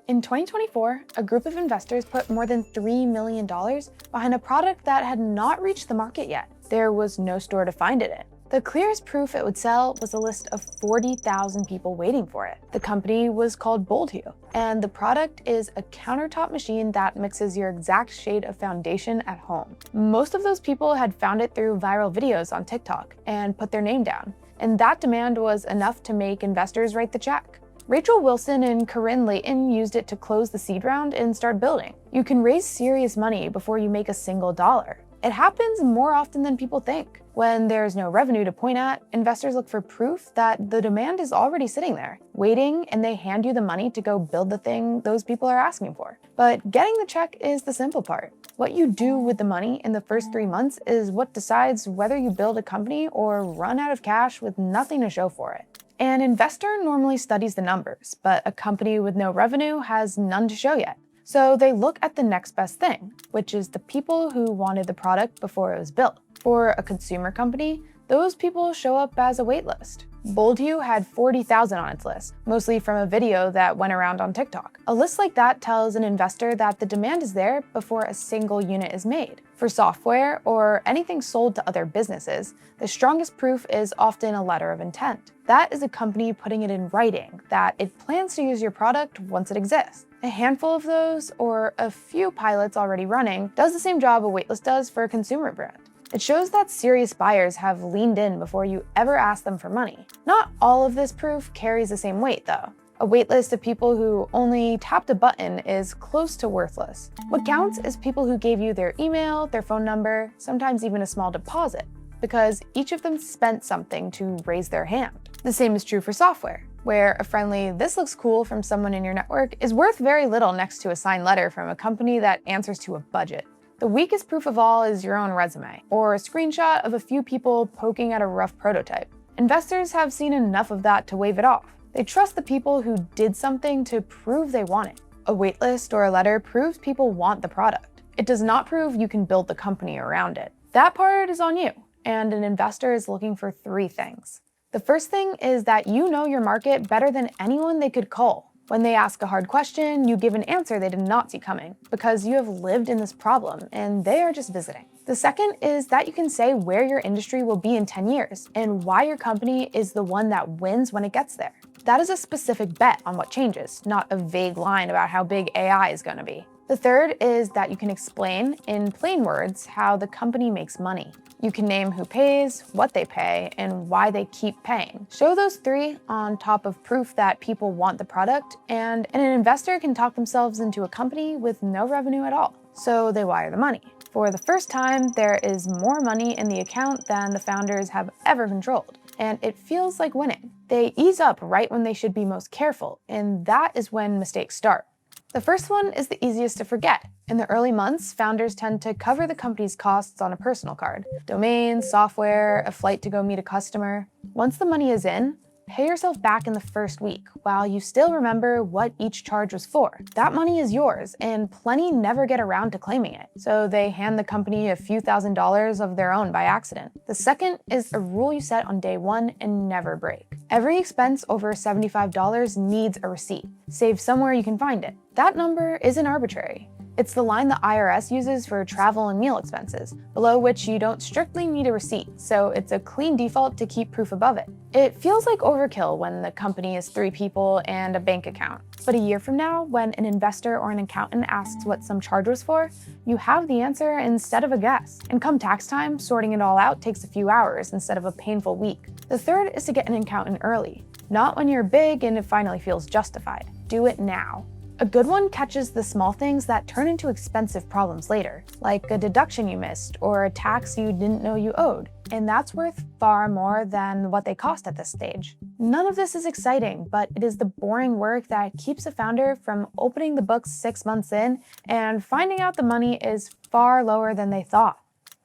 In 2024, a group of investors put more than $3 million behind a product that had not reached the market yet. There was no store to find it in. The clearest proof it would sell was a list of 40,000 people waiting for it. The company was called 𝐬𝐿, and the product is a countertop machine that mixes your exact shade of foundation at home. Most of those people had found it through viral videos on TikTok and put their name down, and that demand was enough to make investors write the check. Rachel Wilson and Corinne Layton used it to close the seed round and start building. You can raise serious money before you make a single dollar. It happens more often than people think. When there's no revenue to point at, investors look for proof that the demand is already sitting there, waiting, and they hand you the money to go build the thing those people are asking for. But getting the check is the simple part. What you do with the money in the first 3 months is what decides whether you build a company or run out of cash with nothing to show for it. An investor normally studies the numbers, but a company with no revenue has none to show yet. So they look at the next best thing, which is the people who wanted the product before it was built. For a consumer company, those people show up as a waitlist. 𝐬𝐿 had 40,000 on its list, mostly from a video that went around on TikTok. A list like that tells an investor that the demand is there before a single unit is made. For software or anything sold to other businesses, the strongest proof is often a letter of intent. That is a company putting it in writing that it plans to use your product once it exists. A handful of those, or a few pilots already running, does the same job a waitlist does for a consumer brand. It shows that serious buyers have leaned in before you ever ask them for money. Not all of this proof carries the same weight, though. A waitlist of people who only tapped a button is close to worthless. What counts is people who gave you their email, their phone number, sometimes even a small deposit, because each of them spent something to raise their hand. The same is true for software, where a friendly "this looks cool" from someone in your network is worth very little next to a signed letter from a company that answers to a budget. The weakest proof of all is your own resume, or a screenshot of a few people poking at a rough prototype. Investors have seen enough of that to wave it off. They trust the people who did something to prove they want it. A waitlist or a letter proves people want the product. It does not prove you can build the company around it. That part is on you, and an investor is looking for 3 things. The first thing is that you know your market better than anyone they could call. When they ask a hard question, you give an answer they did not see coming, because you have lived in this problem and they are just visiting. The second is that you can say where your industry will be in 10 years and why your company is the one that wins when it gets there. That is a specific bet on what changes, not a vague line about how big AI is going to be. The third is that you can explain, in plain words, how the company makes money. You can name who pays, what they pay, and why they keep paying. Show those 3 on top of proof that people want the product, and an investor can talk themselves into a company with no revenue at all. So they wire the money. For the first time, there is more money in the account than the founders have ever controlled, and it feels like winning. They ease up right when they should be most careful, and that is when mistakes start. The first one is the easiest to forget. In the early months, founders tend to cover the company's costs on a personal card. Domains, software, a flight to go meet a customer. Once the money is in, pay yourself back in the first week, while you still remember what each charge was for. That money is yours, and plenty never get around to claiming it, so they hand the company a few $1,000s of their own by accident. The second is a rule you set on day 1 and never break. Every expense over $75 needs a receipt. Save somewhere you can find it. That number isn't arbitrary. It's the line the IRS uses for travel and meal expenses, below which you don't strictly need a receipt, so it's a clean default to keep proof above it. It feels like overkill when the company is 3 people and a bank account. But a year from now, when an investor or an accountant asks what some charge was for, you have the answer instead of a guess. And come tax time, sorting it all out takes a few hours instead of a painful week. The third is to get an accountant early. Not when you're big and it finally feels justified. Do it now. A good one catches the small things that turn into expensive problems later, like a deduction you missed or a tax you didn't know you owed, and that's worth far more than what they cost at this stage. None of this is exciting, but it is the boring work that keeps a founder from opening the books 6 months in and finding out the money is far lower than they thought.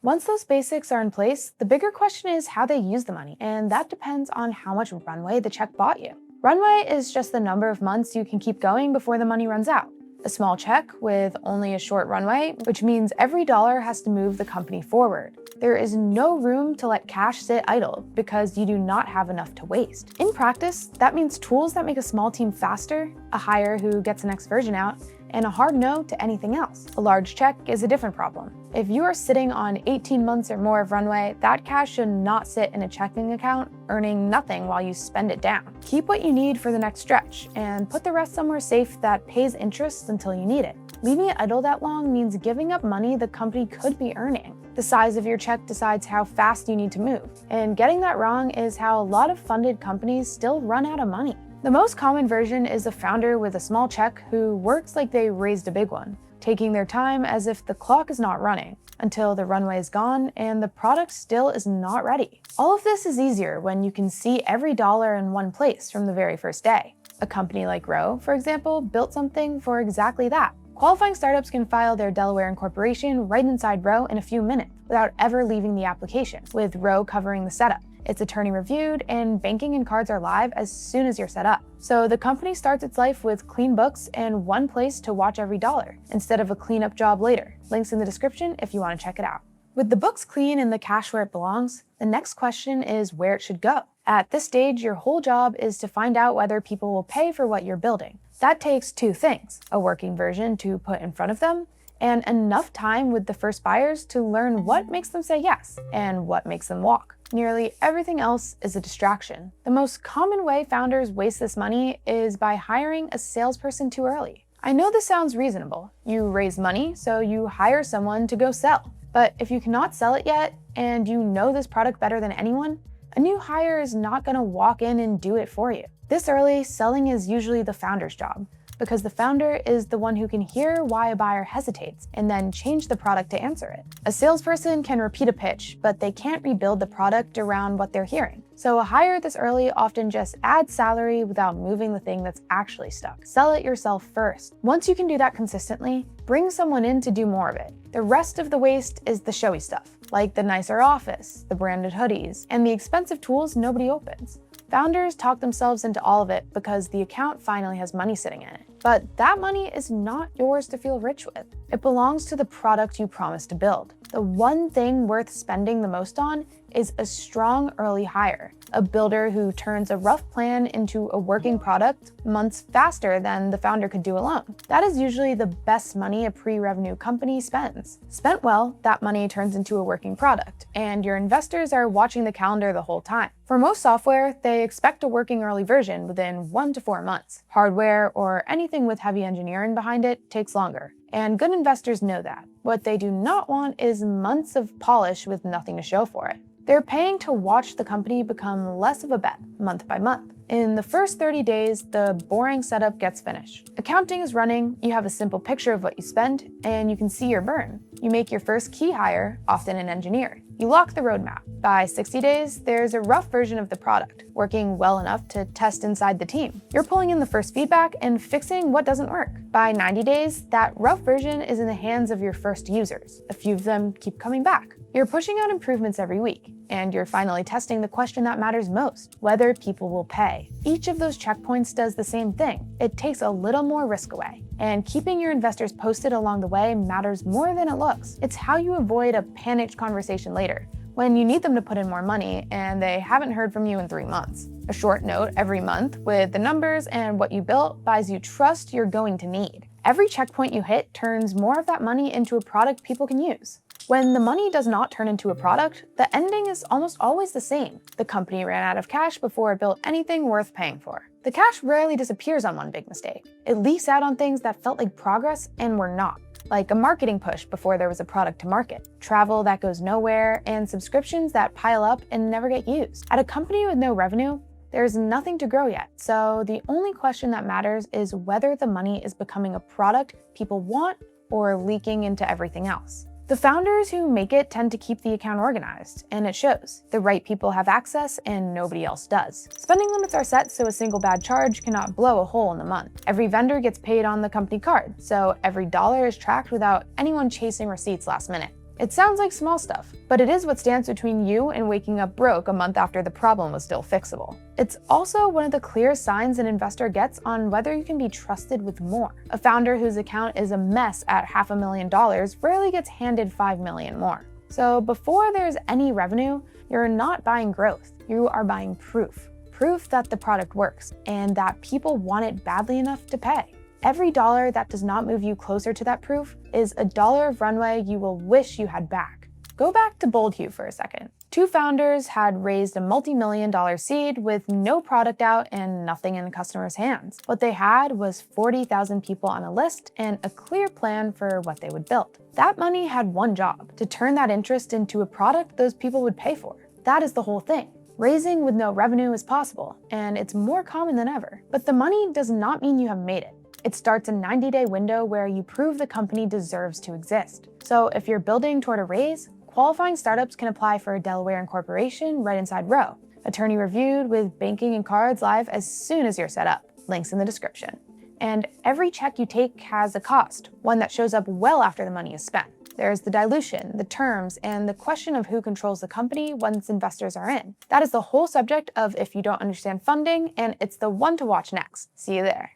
Once those basics are in place, the bigger question is how they use the money, and that depends on how much runway the check bought you. Runway is just the number of months you can keep going before the money runs out. A small check with only a short runway, which means every dollar has to move the company forward. There is no room to let cash sit idle because you do not have enough to waste. In practice, that means tools that make a small team faster, a hire who gets the next version out, and a hard no to anything else. A large check is a different problem. If you are sitting on 18 months or more of runway, that cash should not sit in a checking account, earning nothing while you spend it down. Keep what you need for the next stretch, and put the rest somewhere safe that pays interest until you need it. Leaving it idle that long means giving up money the company could be earning. The size of your check decides how fast you need to move, and getting that wrong is how a lot of funded companies still run out of money. The most common version is a founder with a small check who works like they raised a big one, taking their time as if the clock is not running, until the runway is gone and the product still is not ready. All of this is easier when you can see every dollar in one place from the very first day. A company like 𝐸, for example, built something for exactly that. Qualifying startups can file their Delaware incorporation right inside 𝐸 in a few minutes without ever leaving the application, with 𝐸 covering the setup. It's attorney reviewed, and banking and cards are live as soon as you're set up. So the company starts its life with clean books and one place to watch every dollar, instead of a cleanup job later. Links in the description if you want to check it out. With the books clean and the cash where it belongs, the next question is where it should go. At this stage, your whole job is to find out whether people will pay for what you're building. That takes two things: a working version to put in front of them, and enough time with the first buyers to learn what makes them say yes and what makes them walk. Nearly everything else is a distraction. The most common way founders waste this money is by hiring a salesperson too early. I know this sounds reasonable. You raise money, so you hire someone to go sell. But if you cannot sell it yet, and you know this product better than anyone, a new hire is not going to walk in and do it for you. This early, selling is usually the founder's job, because the founder is the one who can hear why a buyer hesitates and then change the product to answer it. A salesperson can repeat a pitch, but they can't rebuild the product around what they're hearing. So a hire this early often just adds salary without moving the thing that's actually stuck. Sell it yourself first. Once you can do that consistently, bring someone in to do more of it. The rest of the waste is the showy stuff, like the nicer office, the branded hoodies, and the expensive tools nobody opens. Founders talk themselves into all of it because the account finally has money sitting in it. But that money is not yours to feel rich with. It belongs to the product you promised to build. The one thing worth spending the most on is a strong early hire, a builder who turns a rough plan into a working product months faster than the founder could do alone. That is usually the best money a pre-revenue company spends. Spent well, that money turns into a working product, and your investors are watching the calendar the whole time. For most software, they expect a working early version within 1 to 4 months. Hardware or anything with heavy engineering behind it takes longer, and good investors know that. What they do not want is months of polish with nothing to show for it. They're paying to watch the company become less of a bet, month by month. In the first 30 days, the boring setup gets finished. Accounting is running, you have a simple picture of what you spend, and you can see your burn. You make your first key hire, often an engineer. You lock the roadmap. By 60 days, there's a rough version of the product, working well enough to test inside the team. You're pulling in the first feedback and fixing what doesn't work. By 90 days, that rough version is in the hands of your first users. A few of them keep coming back. You're pushing out improvements every week, and you're finally testing the question that matters most: whether people will pay. Each of those checkpoints does the same thing. It takes a little more risk away. And keeping your investors posted along the way matters more than it looks. It's how you avoid a panicked conversation later, when you need them to put in more money and they haven't heard from you in 3 months. A short note every month with the numbers and what you built buys you trust you're going to need. Every checkpoint you hit turns more of that money into a product people can use. When the money does not turn into a product, the ending is almost always the same. The company ran out of cash before it built anything worth paying for. The cash rarely disappears on one big mistake. It leaks out on things that felt like progress and were not, like a marketing push before there was a product to market, travel that goes nowhere, and subscriptions that pile up and never get used. At a company with no revenue, there's nothing to grow yet, so the only question that matters is whether the money is becoming a product people want or leaking into everything else. The founders who make it tend to keep the account organized, and it shows. The right people have access and nobody else does. Spending limits are set so a single bad charge cannot blow a hole in the month. Every vendor gets paid on the company card, so every dollar is tracked without anyone chasing receipts last minute. It sounds like small stuff, but it is what stands between you and waking up broke a month after the problem was still fixable. It's also one of the clearest signs an investor gets on whether you can be trusted with more. A founder whose account is a mess at $500,000 rarely gets handed $5 million more. So before there's any revenue, you're not buying growth, you are buying proof. Proof that the product works and that people want it badly enough to pay. Every dollar that does not move you closer to that proof is a dollar of runway you will wish you had back. Go back to BoldHue for a second. Two founders had raised a multi-million-dollar seed with no product out and nothing in the customer's hands. What they had was 40,000 people on a list and a clear plan for what they would build. That money had one job: to turn that interest into a product those people would pay for. That is the whole thing. Raising with no revenue is possible, and it's more common than ever. But the money does not mean you have made it. It starts a 90-day window where you prove the company deserves to exist. So if you're building toward a raise, qualifying startups can apply for a Delaware incorporation right inside Row. Attorney reviewed with banking and cards live as soon as you're set up. Links in the description. And every check you take has a cost, one that shows up well after the money is spent. There's the dilution, the terms, and the question of who controls the company once investors are in. That is the whole subject of If You Don't Understand Funding, and it's the one to watch next. See you there.